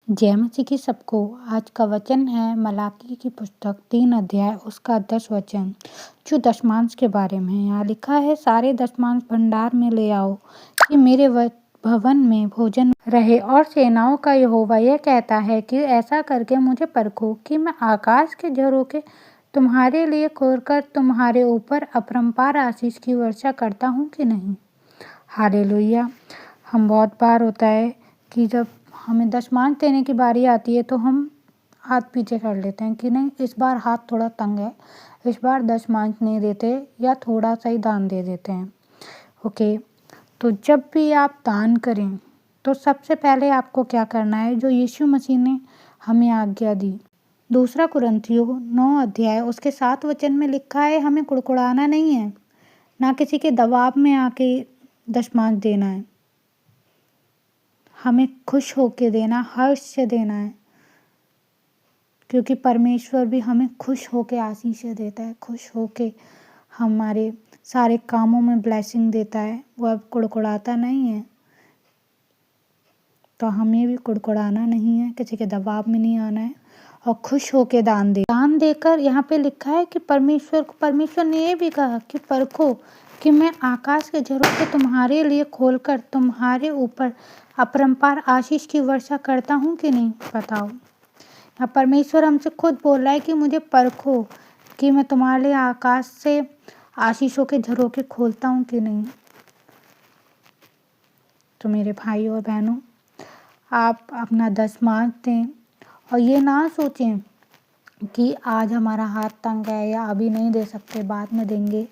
जय मसीह की सबको। आज का वचन है मलाकी की पुस्तक 3 अध्याय उसका 10 वचन, जो दशमांश के बारे में है। यहाँ लिखा है, सारे दशमांश भंडार में ले आओ कि मेरे भवन में भोजन रहे। और सेनाओं का यहोवा यह कहता है कि ऐसा करके मुझे परखो कि मैं आकाश के झरोखे तुम्हारे लिए खोलकर तुम्हारे ऊपर अपरंपार आशीष की वर्षा करता हूँ कि नहीं। हालेलुया। हम बहुत बार होता है कि जब हमें दशमांश देने की बारी आती है तो हम हाथ पीछे कर लेते हैं कि नहीं, इस बार हाथ थोड़ा तंग है, इस बार दशमांश नहीं देते या थोड़ा सा ही दान दे देते हैं। ओके, तो जब भी आप दान करें तो सबसे पहले आपको क्या करना है, जो यीशु मसीह ने हमें आज्ञा दी। दूसरा कुरिन्थियों 9 अध्याय उसके 7 वचन में लिखा है, हमें कुड़कुड़ाना नहीं है, ना किसी के दबाव में आके दशमांश देना है, हमें खुश होके देना, हर्ष से देना है, क्योंकि परमेश्वर भी हमें खुश होके आशीष देता है, खुश होके हमारे सारे कामों में ब्लेसिंग देता है। वो अब कुड़कुड़ाता नहीं है, तो हमें भी कुड़कुड़ाना नहीं है, किसी के दबाव में नहीं आना है और खुश होके दान देकर यहाँ पे लिखा है कि परमेश्वर ने ये भी कहा कि परखो कि मैं आकाश के झरोखे तुम्हारे लिए खोलकर तुम्हारे ऊपर अपरंपार आशीष की वर्षा करता हूँ कि नहीं। बताओ, यहाँ परमेश्वर हमसे खुद बोल रहा है कि मुझे परखो कि मैं तुम्हारे लिए आकाश से आशीषों के झरोखे खोलता हूँ कि नहीं। तो मेरे भाई और बहनों, आप अपना दशमांश दें और ये ना सोचें कि आज हमारा हाथ तंग है या अभी नहीं दे सकते, बाद में देंगे।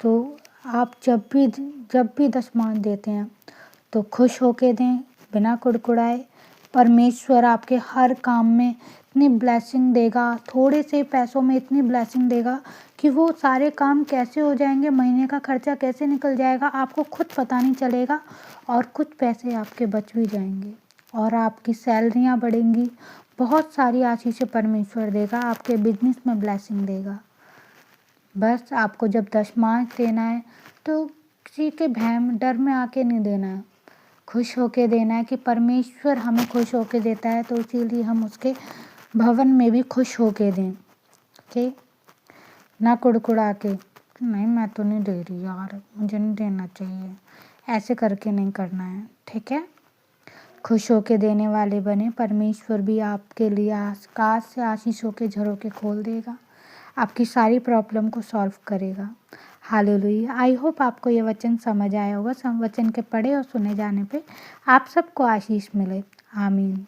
तो आप जब भी दशमांश देते हैं तो खुश होके दें, बिना कुड़कुड़ाए। परमेश्वर आपके हर काम में इतनी ब्लेसिंग देगा, थोड़े से पैसों में इतनी ब्लेसिंग देगा कि वो सारे काम कैसे हो जाएंगे, महीने का खर्चा कैसे निकल जाएगा, आपको खुद पता नहीं चलेगा और कुछ पैसे आपके बच भी जाएंगे और आपकी सैलरियाँ बढ़ेंगी। बहुत सारी आशीषें परमेश्वर देगा, आपके बिजनेस में ब्लेसिंग देगा। बस आपको जब दशमांश देना है तो किसी के डर में आके नहीं देना है, खुश होके देना है कि परमेश्वर हमें खुश होके देता है, तो इसीलिए हम उसके भवन में भी खुश होके दें। ओके, ना कुड़कुड़ा के, नहीं मैं तो नहीं दे रही यार, मुझे नहीं देना चाहिए, ऐसे करके नहीं करना है। ठीक है, खुश होके देने वाले बने। परमेश्वर भी आपके लिए आकाश से आशीषों के झरोखे खोल देगा, आपकी सारी प्रॉब्लम को सॉल्व करेगा। हालेलुया। आई होप आपको ये वचन समझ आया होगा। वचन के पढ़े और सुने जाने पे आप सबको आशीष मिले। आमीन।